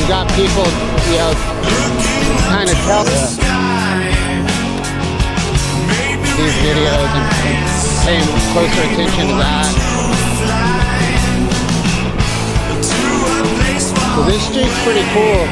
got people, you know, kind of tell these videos and paying closer attention to that. So this street's pretty cool.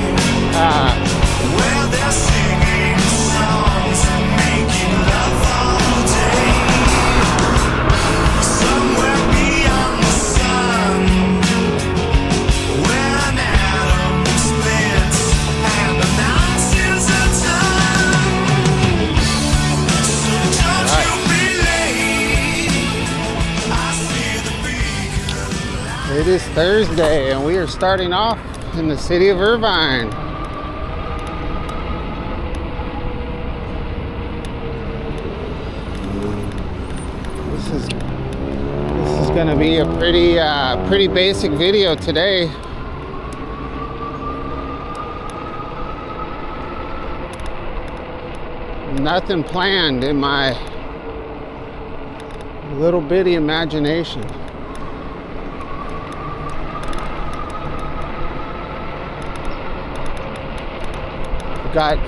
It is Thursday and we are starting off in the city of Irvine. This is going to be a pretty basic video today. Nothing planned in my little bitty imagination. Got a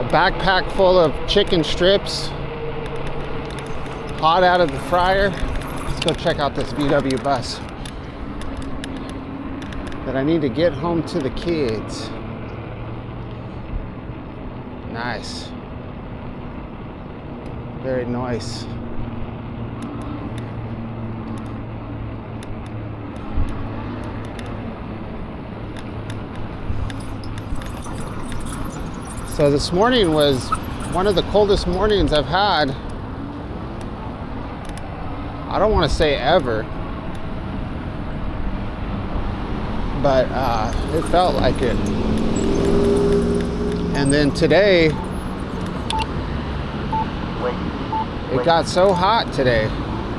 backpack full of chicken strips, hot out of the fryer. Let's go check out this VW bus that I need to get home to the kids. Nice. Very nice. So this morning was one of the coldest mornings I've had. I don't want to say ever, but it felt like it. And then today, it got so hot today.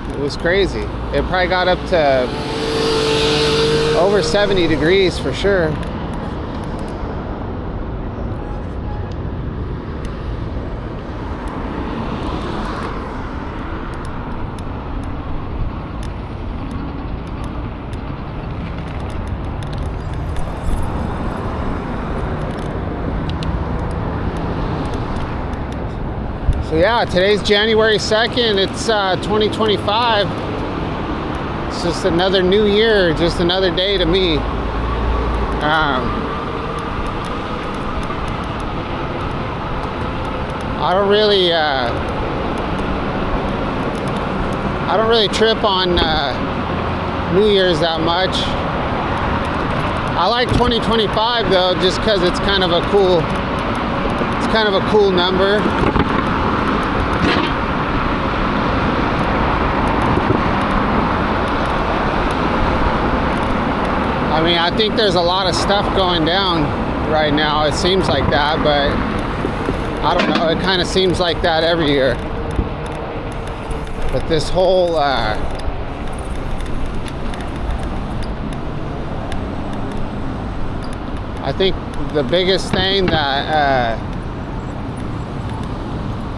It was crazy. It probably got up to over 70 degrees for sure. So yeah, today's January 2nd, it's 2025. It's just another new year, just another day to me. I don't really trip on New Year's that much. I like 2025 though, just because it's kind of a cool number. I mean, I think there's a lot of stuff going down right now. It seems like that, but I don't know. It kind of seems like that every year. But this whole I think the biggest thing that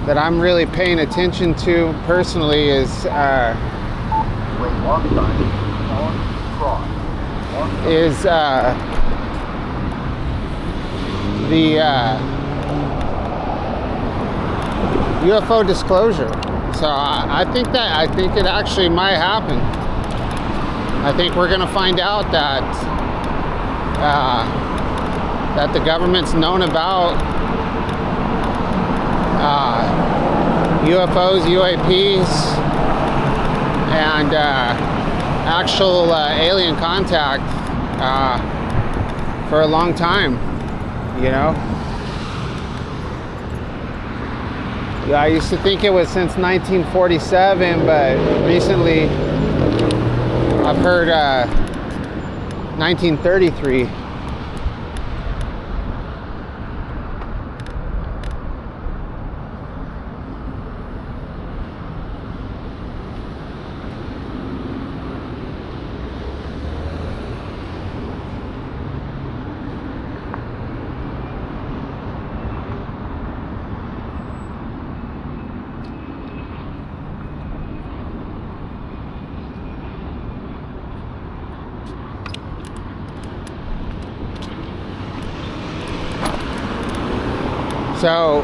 I'm really paying attention to personally is the UFO disclosure. So I think it actually might happen. I think we're going to find out that that the government's known about UFOs, UAPs, and actual alien contact for a long time, you know? Yeah, I used to think it was since 1947, but recently I've heard 1933. So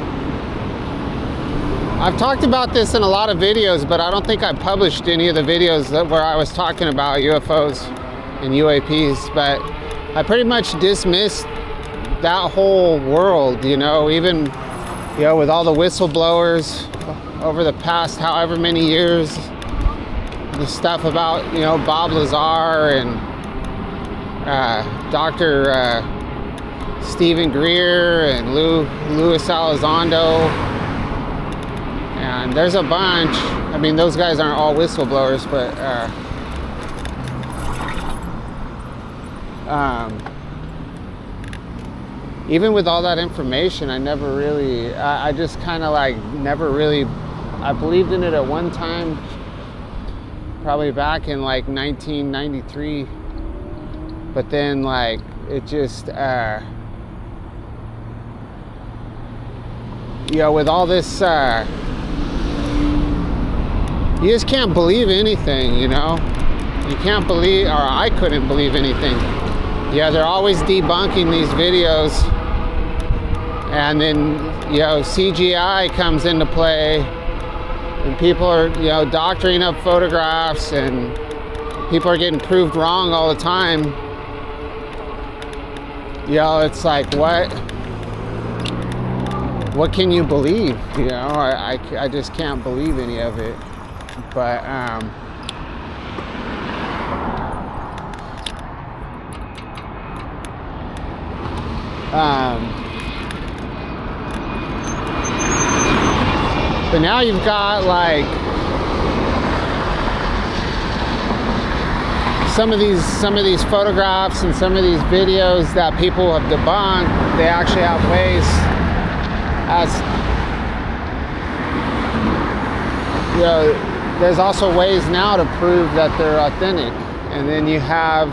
I've talked about this in a lot of videos, but I don't think I published any of the videos where I was talking about UFOs and UAPs, but I pretty much dismissed that whole world, you know, even, you know, with all the whistleblowers over the past however many years, the stuff about, you know, Bob Lazar and Dr. Stephen Greer and Louis Elizondo, and there's a bunch. I mean, those guys aren't all whistleblowers, but even with all that information, I never really, I just kind of like never really, I believed in it at one time, probably back in like 1993, but then like it just, you know, with all this, you just can't believe anything, you know? You can't believe, or I couldn't believe anything. Yeah, they're always debunking these videos, and then, you know, CGI comes into play, and people are, you know, doctoring up photographs, and people are getting proved wrong all the time. You know, it's like, what can you believe? You know, I just can't believe any of it. But but now you've got like some of these photographs and some of these videos that people have debunked. They actually have ways, as you know, there's also ways now to prove that they're authentic. And then you have,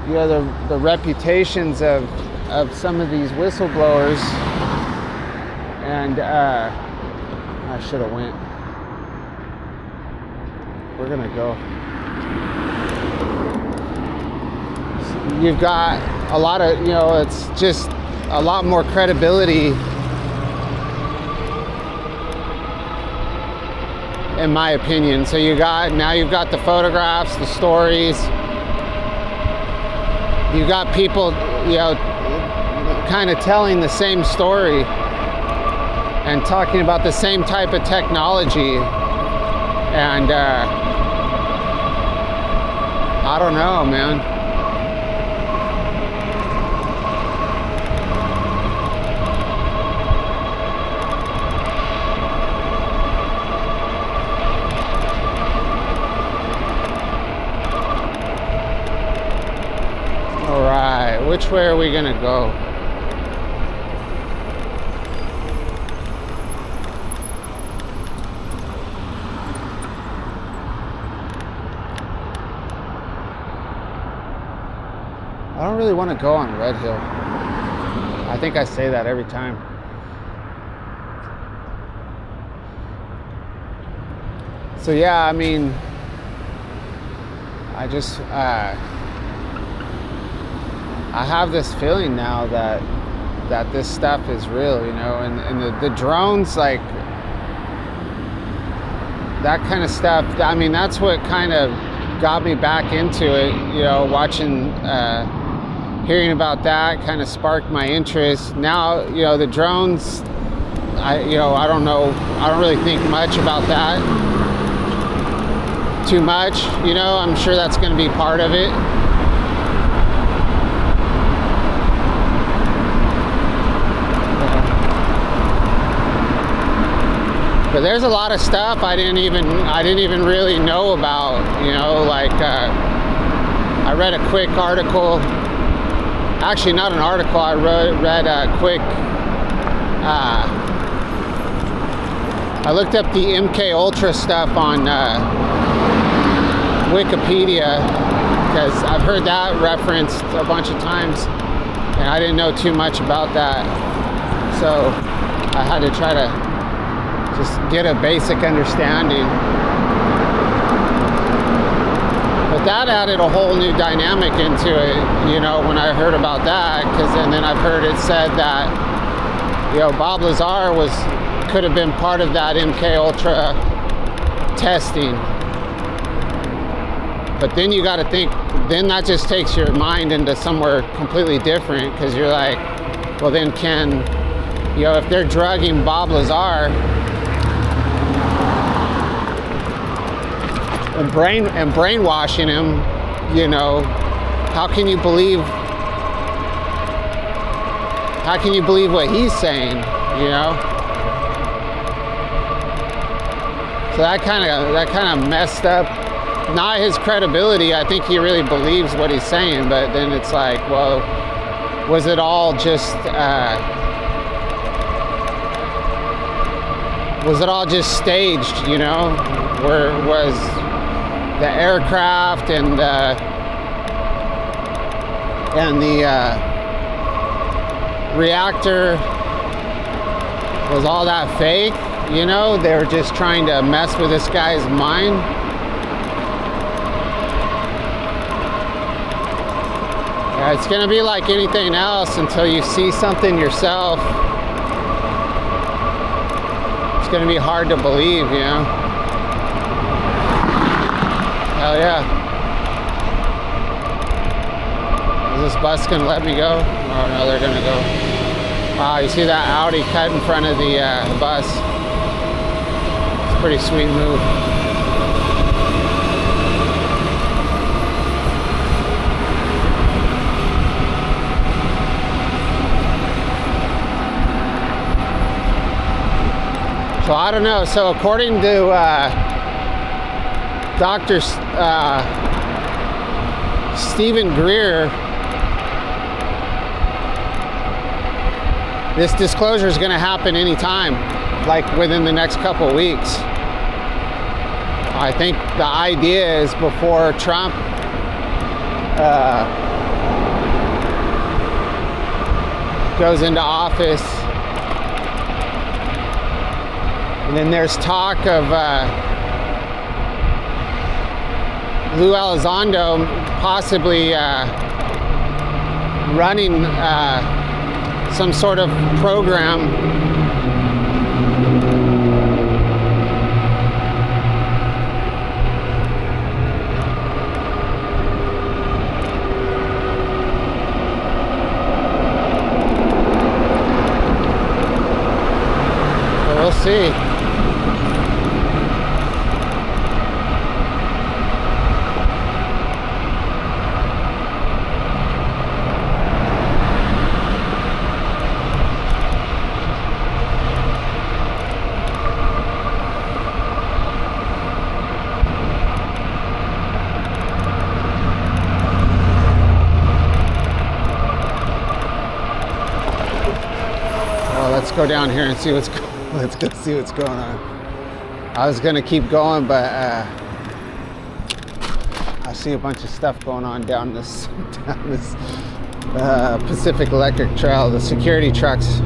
you know, the reputations of some of these whistleblowers. And I should have went. We're gonna go. You've got a lot of, you know, it's just a lot more credibility, in my opinion. So you've got the photographs, the stories. You've got people, you know, kind of telling the same story and talking about the same type of technology. And I don't know, man. Which way are we gonna go? I don't really want to go on Red Hill. I think I say that every time. So yeah, I mean, I just I have this feeling now that this stuff is real, you know, and the drones, like that kind of stuff. I mean, that's what kind of got me back into it, you know, watching, hearing about that kind of sparked my interest. Now, you know, the drones, I don't know, I don't really think much about that too much, you know. I'm sure that's going to be part of it. But there's a lot of stuff I didn't even really know about, you know, like I read a quick article, actually not an article, I read a quick, I looked up the MK Ultra stuff on Wikipedia, because I've heard that referenced a bunch of times, and I didn't know too much about that, so I had to try to just get a basic understanding. But that added a whole new dynamic into it, you know, when I heard about that, because and then I've heard it said that Bob Lazar could have been part of that MK Ultra testing. But then you got to think, then that just takes your mind into somewhere completely different, because you're like, well then if they're drugging Bob Lazar and brainwashing him, how can you believe what he's saying, So that kind of messed up not his credibility. I think he really believes what he's saying, but then it's like, well, was it all just staged, where was the aircraft and the reactor, was all that fake? They were just trying to mess with this guy's mind. Yeah, it's gonna be like anything else until you see something yourself. It's gonna be hard to believe, Hell yeah. Is this bus gonna let me go? Oh no, they're gonna go. Wow, you see that Audi cut in front of the bus. It's a pretty sweet move. So I don't know. So according to Dr. Stephen Greer, this disclosure is going to happen anytime, like within the next couple of weeks. I think the idea is before Trump goes into office. And then there's talk of Lou Elizondo possibly running some sort of program we'll see. Let's go down here and see what's going on. Let's go see what's going on. I was gonna keep going, but I see a bunch of stuff going on down this Pacific Electric Trail. The security trucks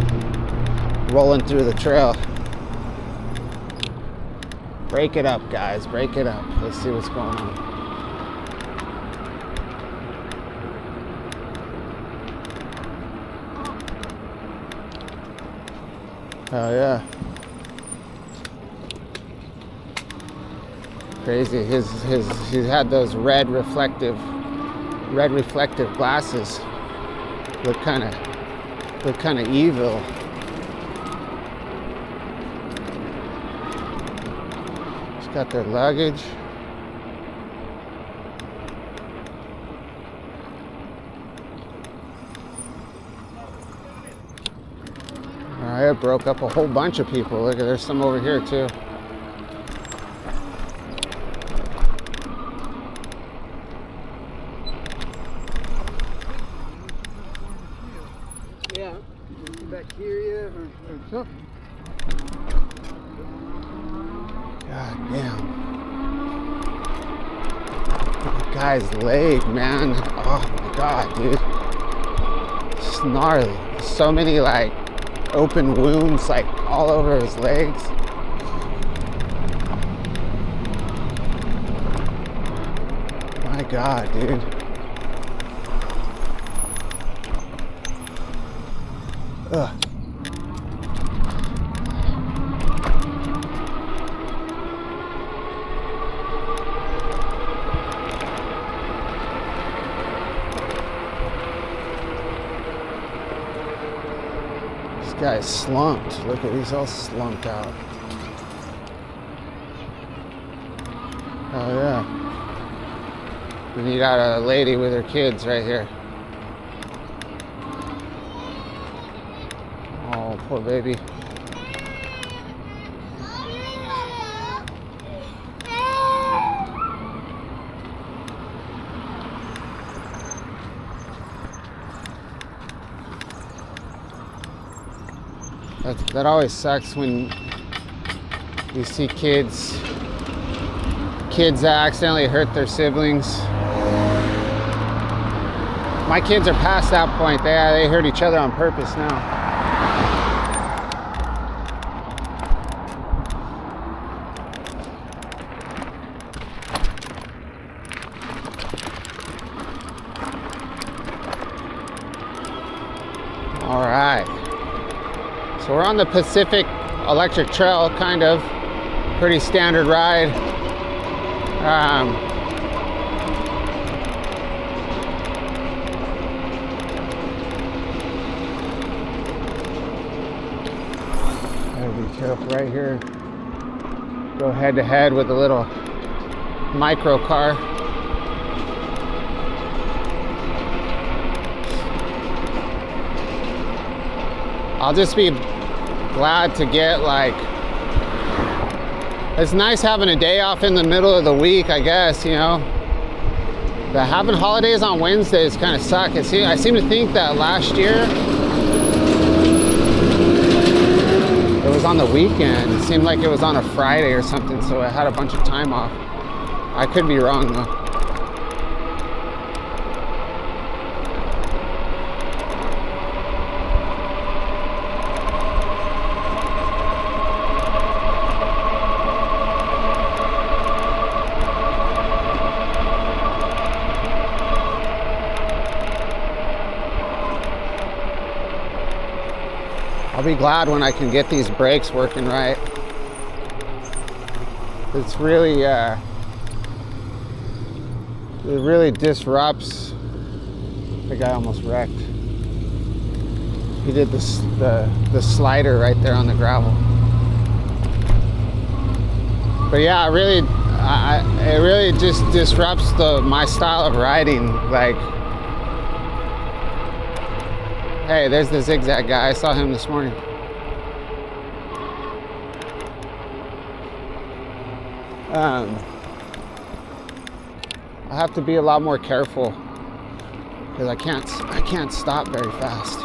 rolling through the trail. Break it up, guys. Break it up. Let's see what's going on. Oh yeah. Crazy. He's had those red reflective glasses. Look kind of evil. He's got their luggage. It broke up a whole bunch of people. Look, there's some over here too. Yeah, bacteria or something. God damn. That guy's leg, man. Oh my god, dude. It's gnarly. So many like open wounds like all over his legs. My god, dude. Ugh. Guy's slumped. Look at, he's all slumped out. Oh yeah. And you got a lady with her kids right here. Oh, poor baby. That always sucks when you see kids that accidentally hurt their siblings. My kids are past that point. They hurt each other on purpose now. All right. So we're on the Pacific Electric Trail, kind of. Pretty standard ride. Gotta be careful right here. Go head to head with a little micro car. I'll just be glad to get, like, it's nice having a day off in the middle of the week, I guess, you know. But having holidays on Wednesdays kind of suck. I seem to think that last year it was on the weekend. It seemed like it was on a Friday or something, so I had a bunch of time off. I could be wrong though. I'll be glad when I can get these brakes working right. It's really, it really disrupts. The guy almost wrecked. He did the slider right there on the gravel. But yeah, it really just disrupts my style of riding. Like, hey, there's the zigzag guy. I saw him this morning. I have to be a lot more careful because I can't stop very fast.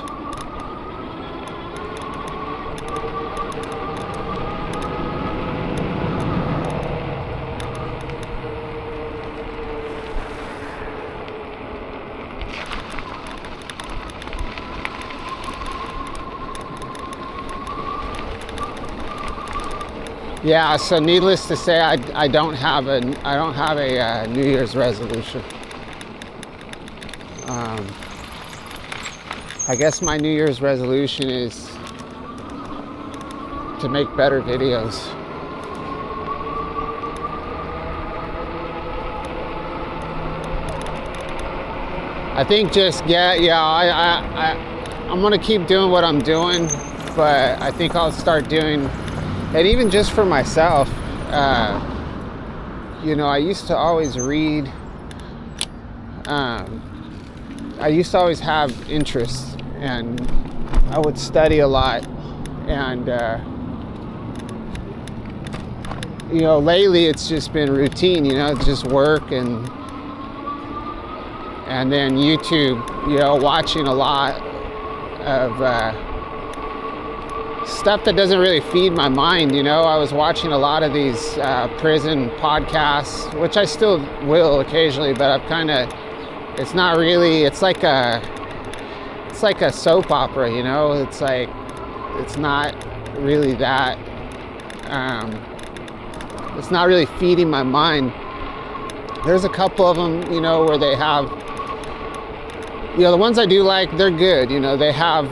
Yeah, so needless to say, I don't have a New Year's resolution. I guess my New Year's resolution is to make better videos. I think I'm gonna keep doing what I'm doing, but I think I'll start doing. And even just for myself, you know, I used to always read. I used to always have interests, and I would study a lot. And you know, lately it's just been routine. You know, it's just work and then YouTube. You know, watching a lot of. Stuff that doesn't really feed my mind, you know. I was watching a lot of these prison podcasts, which I still will occasionally, but I've kind of, it's not really, it's like a soap opera, you know. It's like, it's not really that, it's not really feeding my mind. There's a couple of them, you know, where they have, you know, the ones I do like, they're good, you know. They have,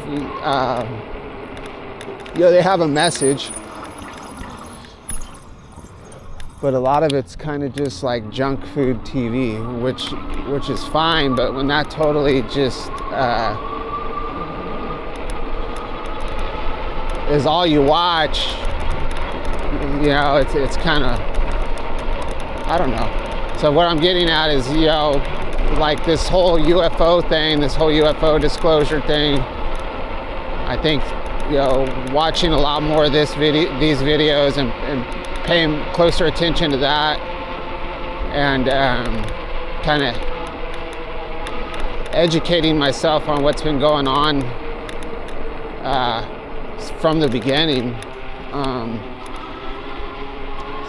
they have a message, but a lot of it's kind of just like junk food TV, which is fine. But when that totally just is all you watch, you know, it's kind of, I don't know. So what I'm getting at is, you know, like this whole UFO thing, this whole UFO disclosure thing, I think, you know, watching a lot more of these videos and paying closer attention to that, and kind of educating myself on what's been going on from the beginning,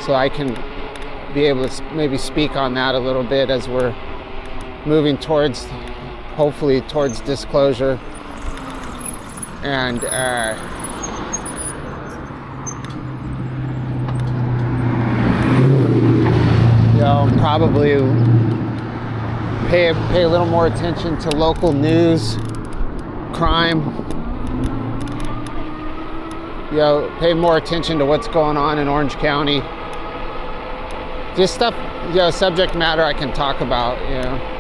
so I can be able to maybe speak on that a little bit as we're moving towards, hopefully towards disclosure. And you know, probably pay a little more attention to local news, crime. You know, pay more attention to what's going on in Orange County. Just stuff, you know, subject matter I can talk about, you know.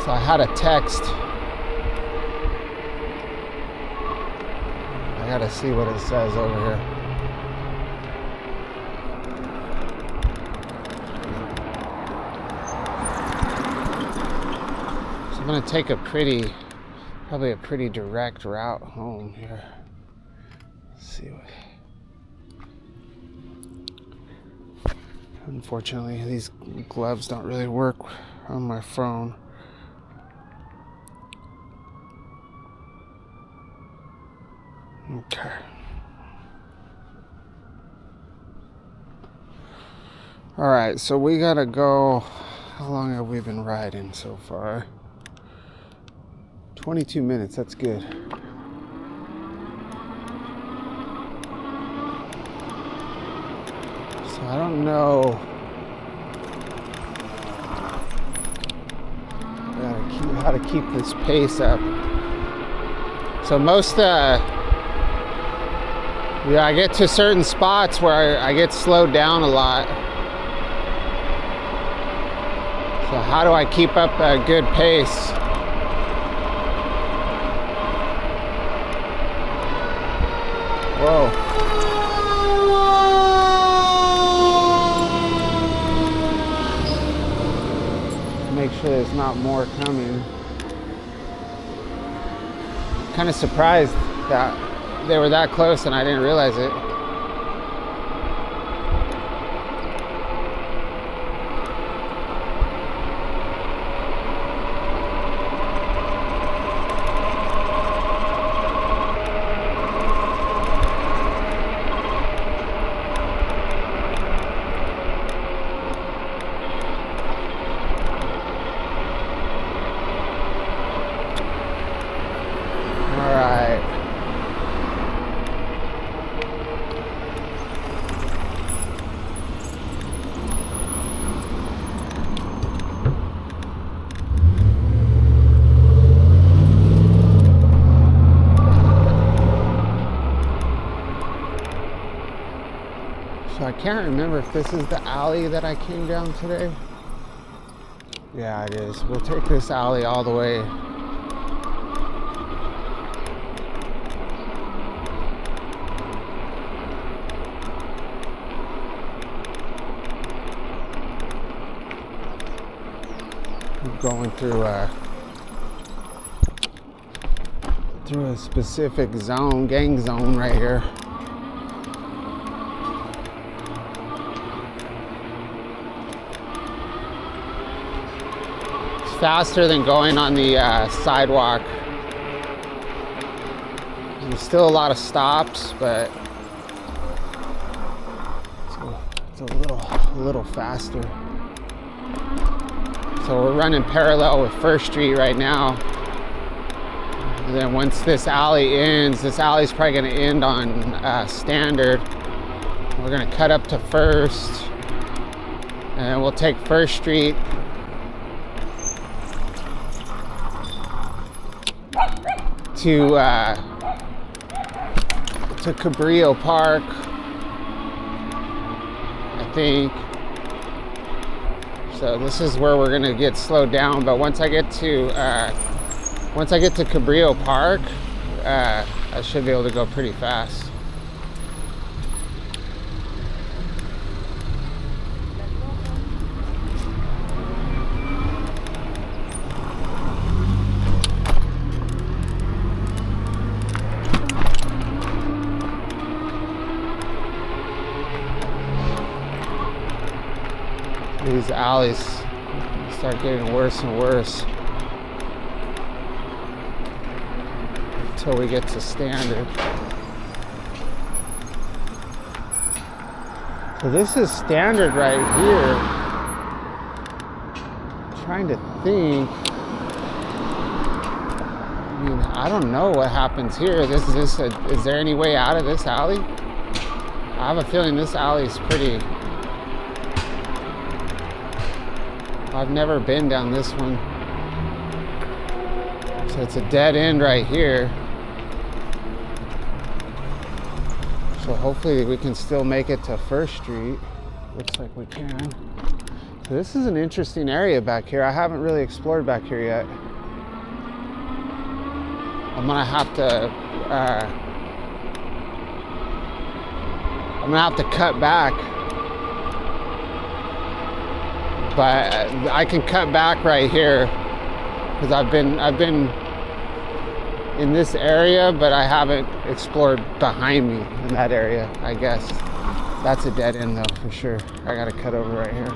So I had a text. I gotta see what it says over here. So I'm gonna take probably a pretty direct route home here. Let's see what. Unfortunately, these gloves don't really work on my phone. Okay. All right, so we gotta go. How long have we been riding so far? 22 minutes, that's good. So I don't know. How to keep this pace up. So yeah, I get to certain spots where I get slowed down a lot. So how do I keep up a good pace? Whoa. Make sure there's not more coming. Kind of surprised that they were that close and I didn't realize it. So I can't remember if this is the alley that I came down today. Yeah, it is. We'll take this alley all the way. We're going through a specific zone, gang zone right here. Faster than going on the sidewalk. There's still a lot of stops, but it's a little faster. So we're running parallel with First Street right now. And then once this alley ends, this alley's probably going to end on Standard. We're going to cut up to First, and then we'll take First Street to Cabrillo Park, I think. So this is where we're gonna get slowed down. But once I get to Cabrillo Park, I should be able to go pretty fast. These alleys start getting worse and worse until we get to Standard. So this is Standard right here. I'm trying to think. I mean, I don't know what happens here. Is there any way out of this alley? I have a feeling this alley is pretty... I've never been down this one. So it's a dead end right here. So hopefully we can still make it to First Street. Looks like we can. So this is an interesting area back here. I haven't really explored back here yet. I'm gonna have to cut back. But I can cut back right here because I've been in this area, but I haven't explored behind me in that area. I guess that's a dead end though, for sure. I gotta cut over right here.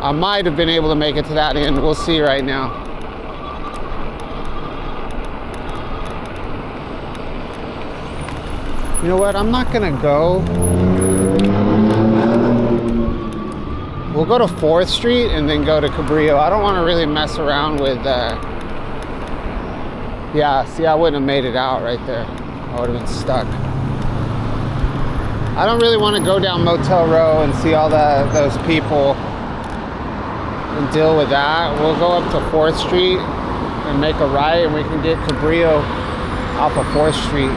I might have been able to make it to that end. We'll see right now. You know what? I'm not gonna go. We'll go to 4th Street and then go to Cabrillo. I don't want to really mess around with, yeah, see, I wouldn't have made it out right there. I would have been stuck. I don't really want to go down Motel Row and see all those people and deal with that. We'll go up to 4th Street and make a right, and we can get Cabrillo off of 4th Street.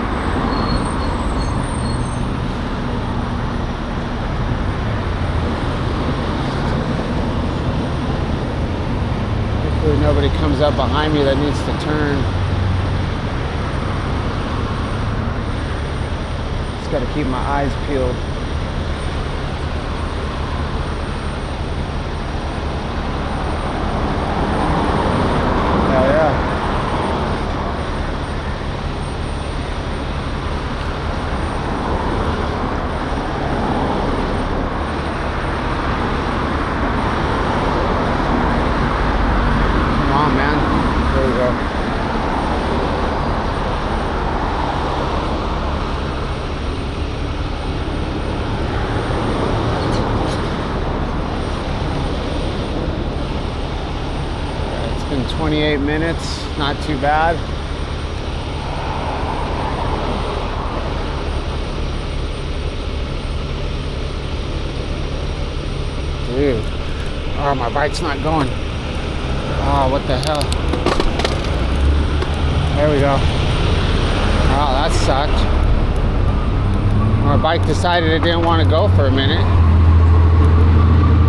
Nobody comes up behind me that needs to turn. Just gotta keep my eyes peeled. Hell yeah. It's been 28 minutes, not too bad. Dude, oh, my bike's not going. Oh, what the hell? There we go. Oh, that sucked. My bike decided it didn't want to go for a minute.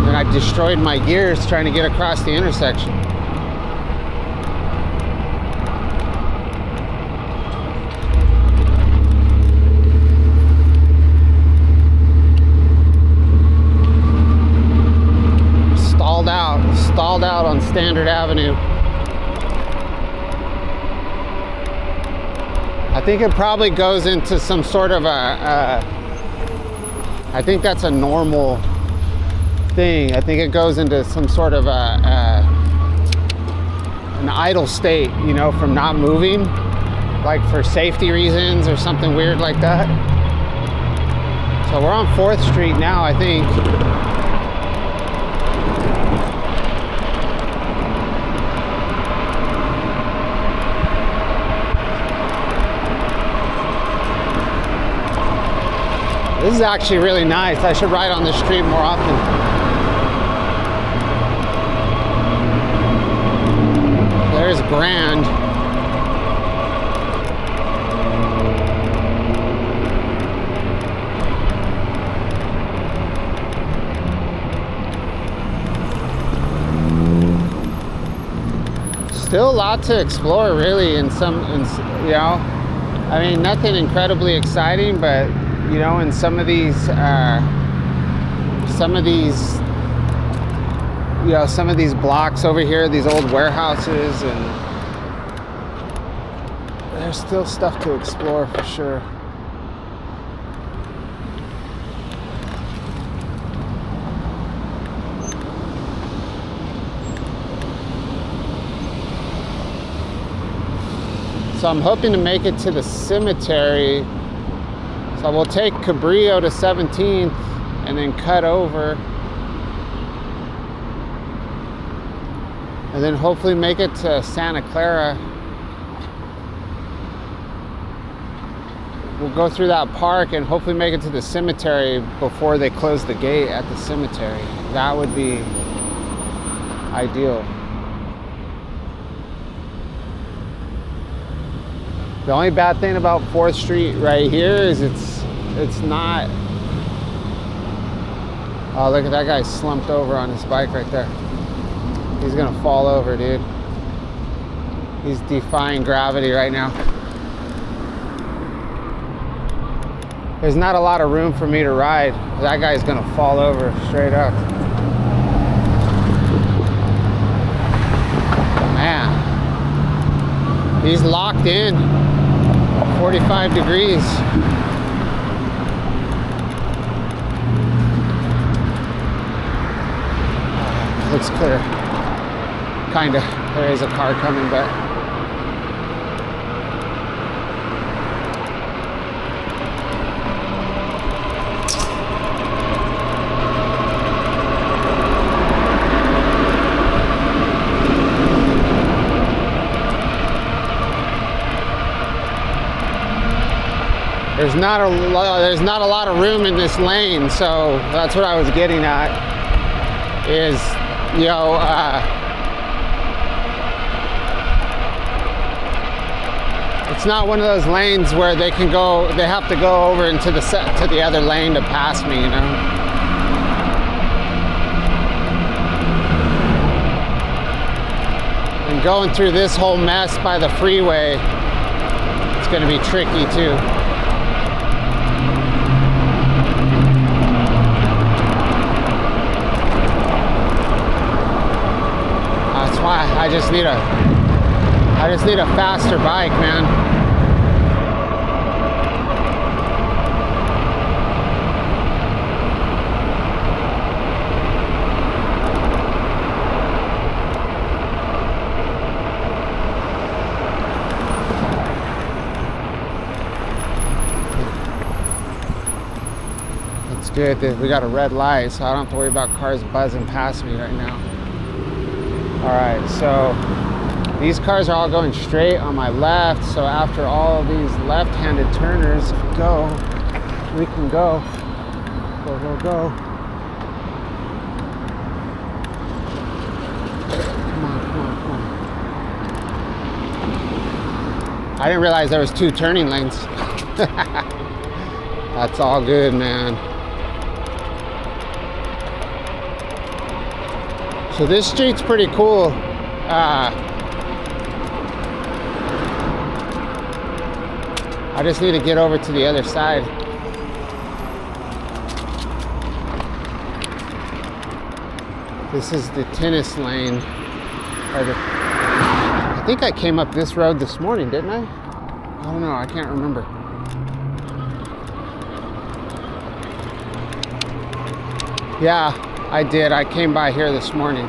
Then I destroyed my gears trying to get across the intersection. Stalled out on Standard Avenue. I think it probably goes into some sort of I think that's a normal thing. I think it goes into some sort of an idle state, you know, from not moving, like for safety reasons or something weird like that. So we're on 4th Street now, I think. This is actually really nice. I should ride on this street more often. There's Grand. Still a lot to explore, really, in you know, I mean, nothing incredibly exciting, but you know, in some of these, you know, some of these blocks over here, these old warehouses, and there's still stuff to explore for sure. So I'm hoping to make it to the cemetery. So we'll take Cabrillo to 17th and then cut over. And then hopefully make it to Santa Clara. We'll go through that park and hopefully make it to the cemetery before they close the gate at the cemetery. That would be ideal. The only bad thing about 4th Street right here is it's not. Oh, look at that guy slumped over on his bike right there. He's gonna fall over, dude. He's defying gravity right now. There's not a lot of room for me to ride. That guy's gonna fall over straight up. Man, he's locked in. 45 degrees. Looks clear. Kinda. There is a car coming back. There's not a lot of room in this lane, so that's what I was getting at. Is, you know, it's not one of those lanes where they have to go over into to the other lane to pass me, you know. And going through this whole mess by the freeway, it's going to be tricky too. I just need a faster bike, man. That's good. We got a red light, so I don't have to worry about cars buzzing past me right now. All right, so these cars are all going straight on my left, so after all of these left-handed turners go, we can go. Go, go, go. Come on, come on, come on. I didn't realize there was 2 turning lanes. That's all good, man. So this street's pretty cool. I just need to get over to the other side. This is the tennis lane. I think I came up this road this morning, didn't I? I don't know, I can't remember. Yeah, I did. I came by here this morning.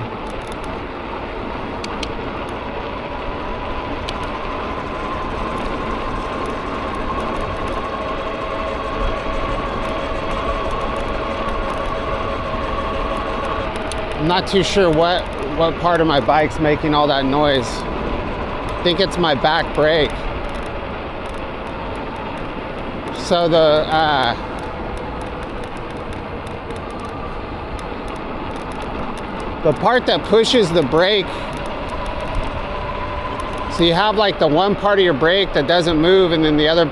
I'm not too sure what part of my bike's making all that noise. I think it's my back brake. So the part that pushes the brake, so you have like the one part of your brake that doesn't move and then the other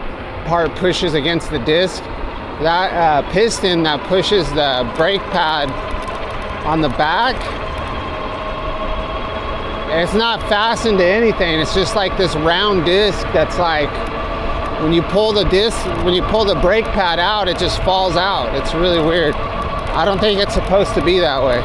part pushes against the disc. That piston that pushes the brake pad on the back, it's not fastened to anything. It's just like this round disc that's like, when you pull the brake pad out, it just falls out. It's really weird. I don't think it's supposed to be that way.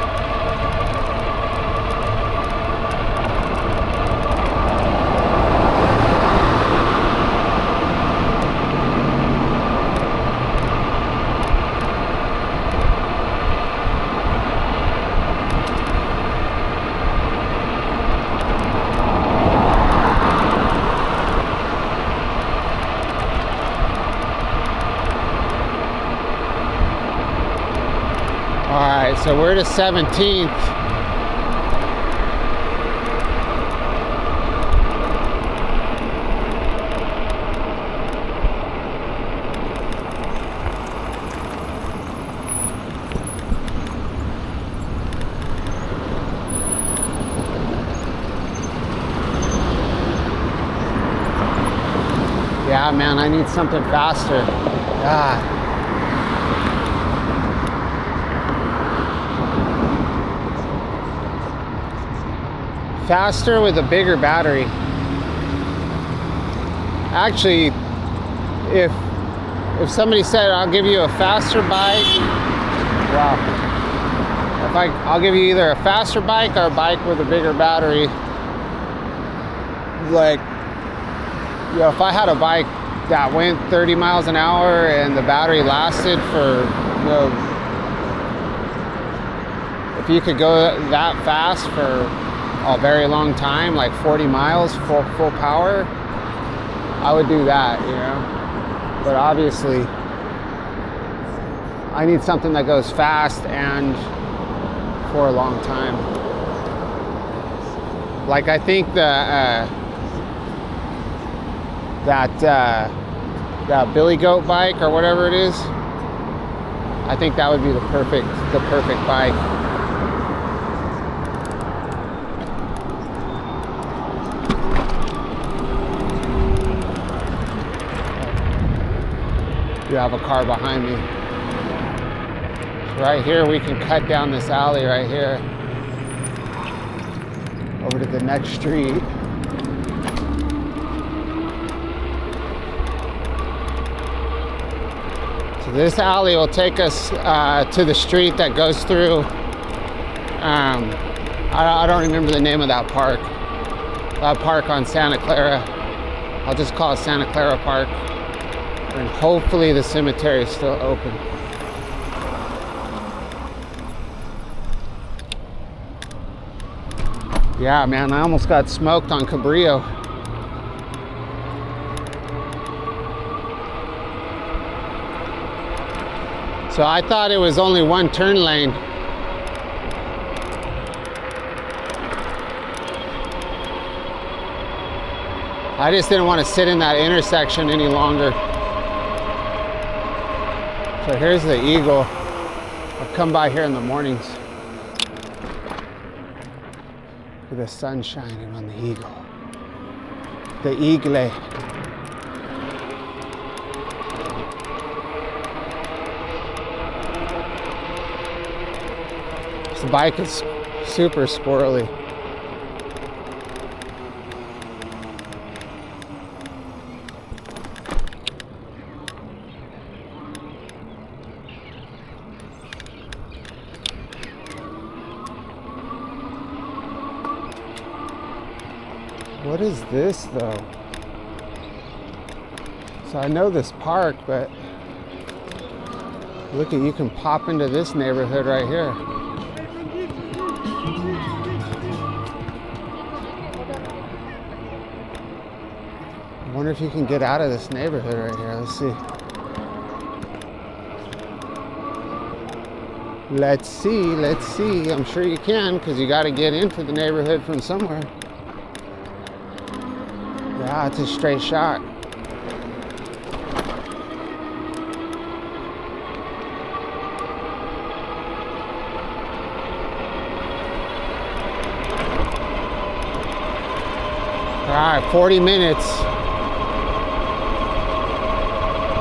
Alright, so we're to 17th. Yeah, man, I need something faster. God. Faster with a bigger battery. Actually, if somebody said I'll give you a faster bike, wow. I'll give you either a faster bike or a bike with a bigger battery. Like, you know, if I had a bike that went 30 miles an hour and the battery lasted for, you know, if you could go that fast for a very long time, like 40 miles full power, I would do that, you know. But obviously I need something that goes fast and for a long time. Like, I think that Billy Goat bike or whatever it is, I think that would be the perfect bike. You have a car behind me. So right here, we can cut down this alley right here over to the next street. So this alley will take us to the street that goes through, I don't remember the name of that park. That park on Santa Clara. I'll just call it Santa Clara Park. And hopefully the cemetery is still open. Yeah, man, I almost got smoked on Cabrillo. So I thought it was only one turn lane. I just didn't want to sit in that intersection any longer. So here's the Eagle. I've come by here in the mornings with the sun shining on the Eagle. The Eagle. This bike is super squirrely. What is this though? So I know this park, but look at, you can pop into this neighborhood right here. I wonder if you can get out of this neighborhood right here. Let's see. Let's see. I'm sure you can, because you got to get into the neighborhood from somewhere. Yeah, it's a straight shot. right, 40 minutes.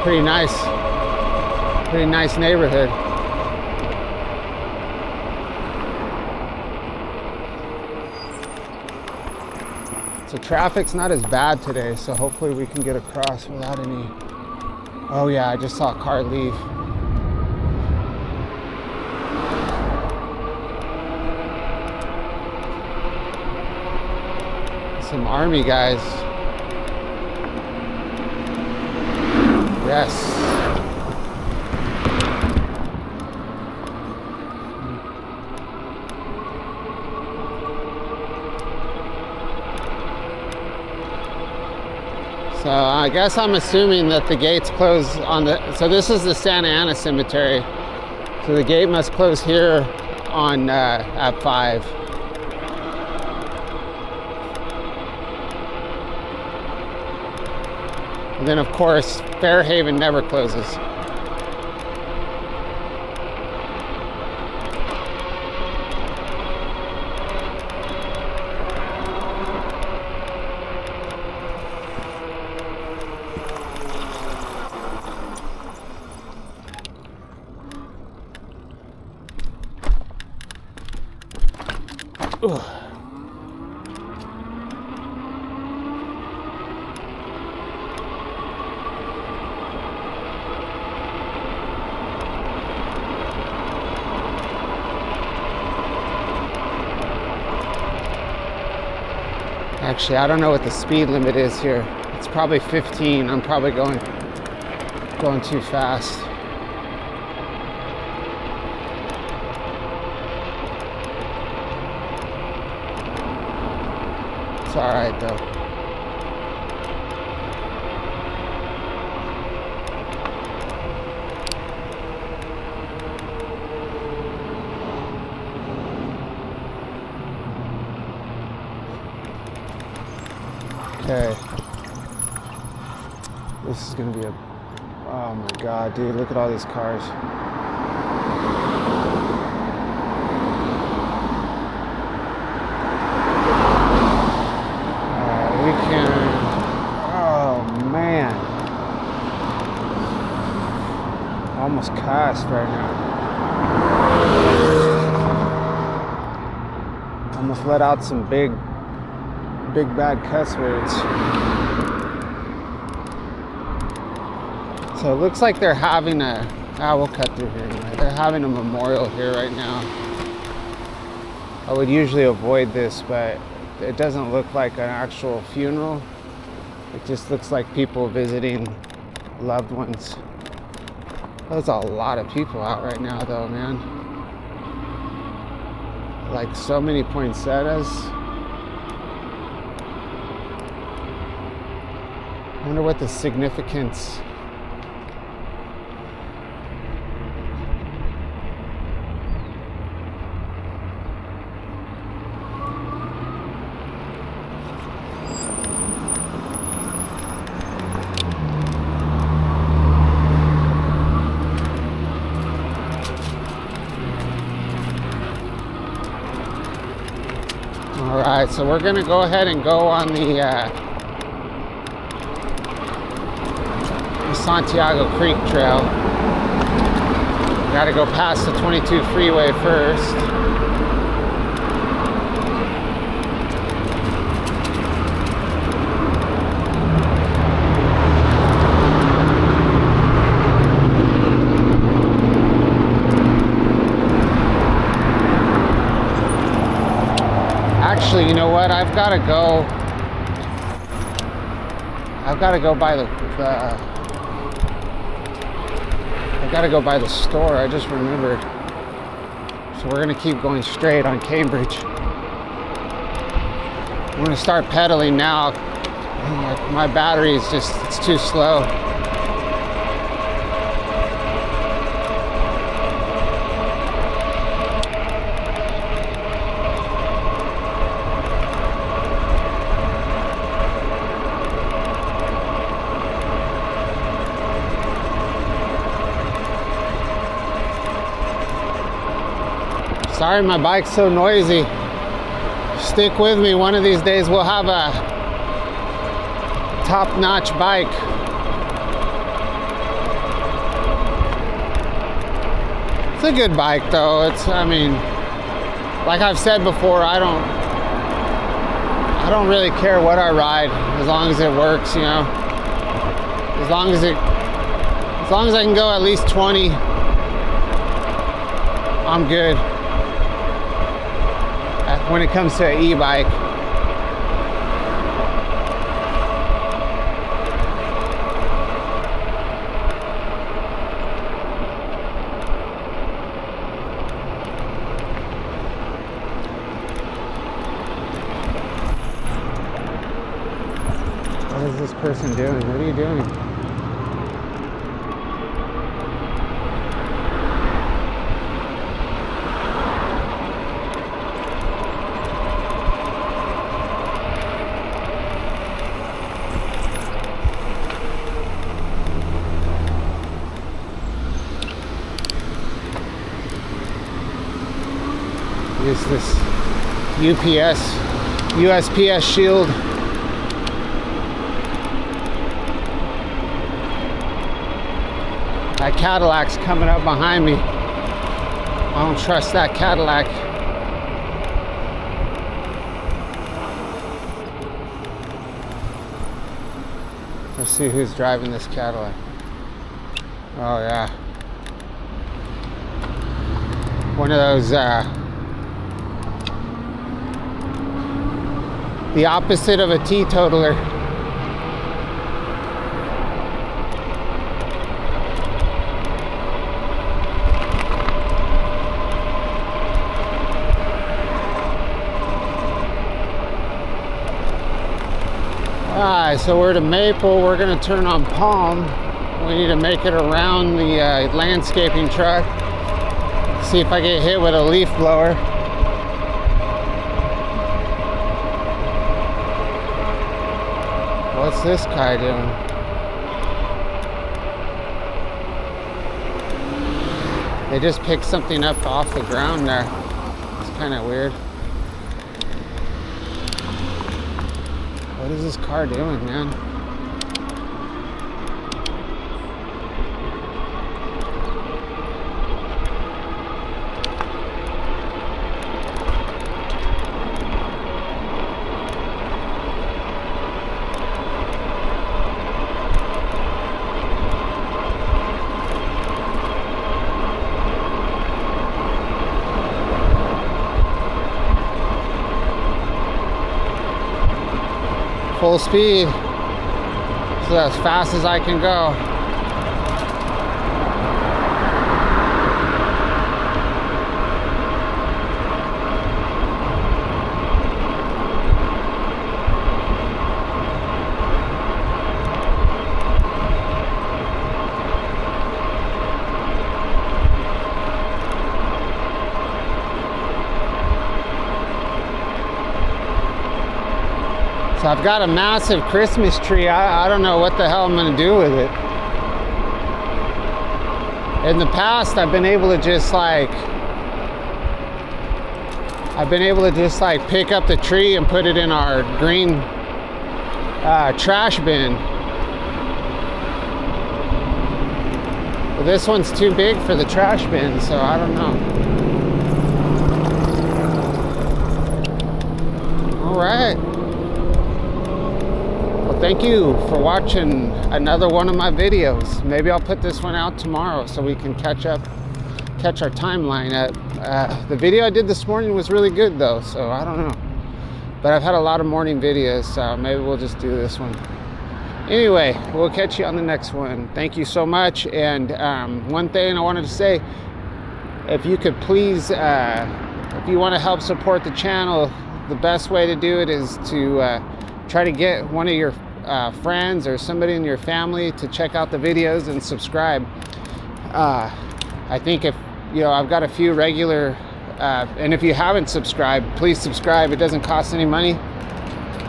Pretty nice neighborhood. So traffic's not as bad today, so hopefully we can get across without any. Oh yeah, I just saw a car leave. Some army guys. Yes. So I guess I'm assuming that the gates close on the, so this is the Santa Ana Cemetery. So the gate must close here on at 5. And then of course, Fairhaven never closes. Ugh. Actually, I don't know what the speed limit is here. It's probably 15. I'm probably going too fast. It's all right though. Okay. This is gonna be a, oh my God, dude, look at all these cars. We can, oh man. Almost cussed right now. Almost let out some big bad cuss words. So it looks like they're having a, we'll cut through here anyway. They're having a memorial here right now. I would usually avoid this, but it doesn't look like an actual funeral. It just looks like people visiting loved ones. There's a lot of people out right now though, man. Like so many poinsettias. I wonder what the significance. All right, so we're gonna go ahead and go on the Santiago Creek Trail. Got to go past the 22 freeway first. Actually, you know what? I've got to go by the I gotta go by the store, I just remembered. So we're gonna keep going straight on Cambridge. I'm gonna start pedaling now. My battery is just, it's too slow. Sorry my bike's so noisy. Stick with me. One of these days we'll have top-notch bike. It's a good bike though. I mean, like I've said before, I don't really care what I ride as long as it works, you know. As long as I can go at least 20, I'm good when it comes to an e-bike. What is this person doing? What are you doing? Use this USPS shield. That Cadillac's coming up behind me. I don't trust that Cadillac. Let's see who's driving this Cadillac. Oh yeah. One of those, the opposite of a teetotaler. Alright, so we're to Maple. We're gonna turn on Palm. We need to make it around the landscaping truck. See if I get hit with a leaf blower. What's this guy doing? They just picked something up off the ground there. It's kind of weird. What is this car doing, man? Full speed, so as fast as I can go. So I've got a massive Christmas tree. I don't know what the hell I'm gonna do with it. In the past, I've been able to just like pick up the tree and put it in our green trash bin. Well, this one's too big for the trash bin, so I don't know. All right. Thank you for watching another one of my videos. Maybe I'll put this one out tomorrow so we can catch our timeline up. The video I did this morning was really good though, so I don't know. But I've had a lot of morning videos, so maybe we'll just do this one. Anyway, we'll catch you on the next one. Thank you so much. And one thing I wanted to say, if you could please, if you want to help support the channel, the best way to do it is to try to get one of your friends or somebody in your family to check out the videos and subscribe. I think if, you know, I've got a few regular, and if you haven't subscribed, please subscribe. It doesn't cost any money.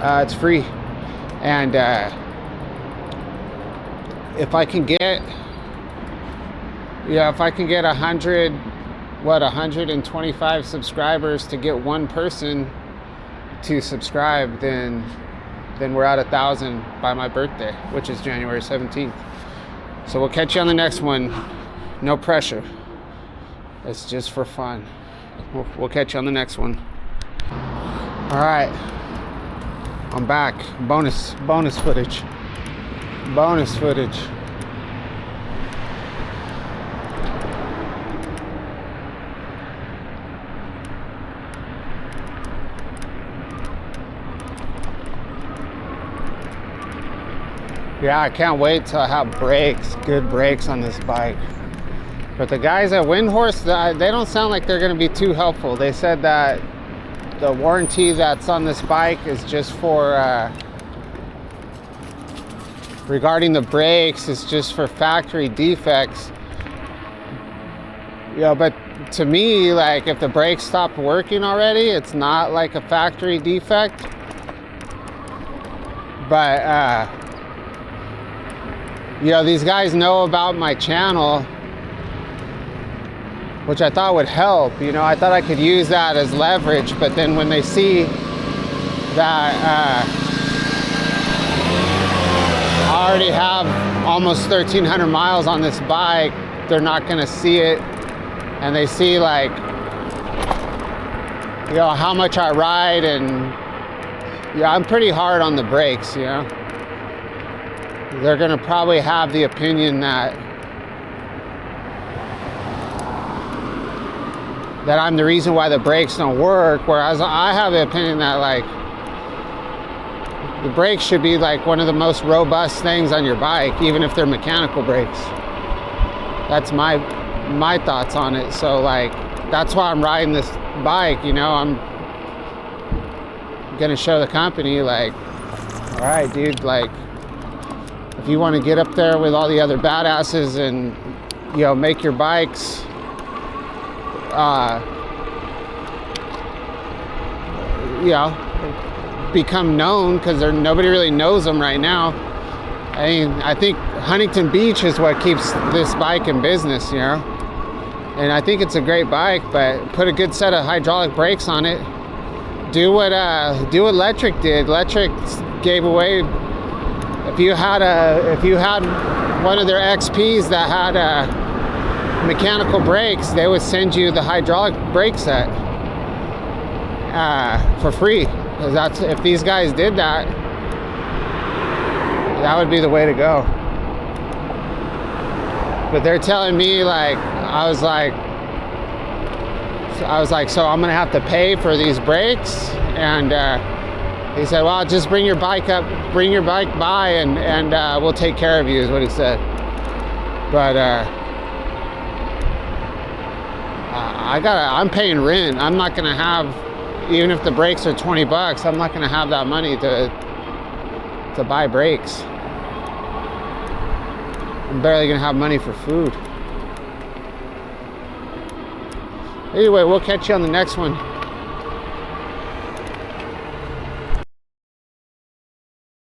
It's free. And if I can get, if I can get 125 subscribers to get one person to subscribe, then then we're at 1,000 by my birthday, which is January 17th. So we'll catch you on the next one. No pressure. It's just for fun. We'll catch you on the next one. All right, I'm back. Bonus footage. Bonus footage. Yeah, I can't wait till I have brakes, good brakes on this bike. But the guys at Windhorse, they don't sound like they're gonna be too helpful. They said that the warranty that's on this bike is just for, regarding the brakes, it's just for factory defects. Yeah, but to me, like if the brakes stopped working already, it's not like a factory defect. But, you know, these guys know about my channel, which I thought would help. You know, I thought I could use that as leverage, but then when they see that I already have almost 1,300 miles on this bike, they're not gonna see it. And they see like, you know, how much I ride, and yeah, I'm pretty hard on the brakes, you know. They're gonna probably have the opinion that I'm the reason why the brakes don't work, whereas I have the opinion that like the brakes should be like one of the most robust things on your bike, even if they're mechanical brakes. That's my thoughts on it. So like that's why I'm riding this bike, you know. I'm gonna show the company like, all right, dude, like if you want to get up there with all the other badasses and, you know, make your bikes you know, become known, because nobody really knows them right now. I mean, I think Huntington Beach is what keeps this bike in business, you know. And I think it's a great bike, but put a good set of hydraulic brakes on it. Do what Electric did. Electric gave away, if you had one of their XPs that had mechanical brakes, they would send you the hydraulic brake set for free. Because that's, if these guys did that, that would be the way to go. But they're telling me, like, I was like, so I'm gonna have to pay for these brakes? And he said, well, just bring your bike by, and we'll take care of you, is what he said. But I'm paying rent. I'm not gonna have, even if the brakes are 20 bucks, I'm not gonna have that money to buy brakes. I'm barely gonna have money for food. Anyway, we'll catch you on the next one.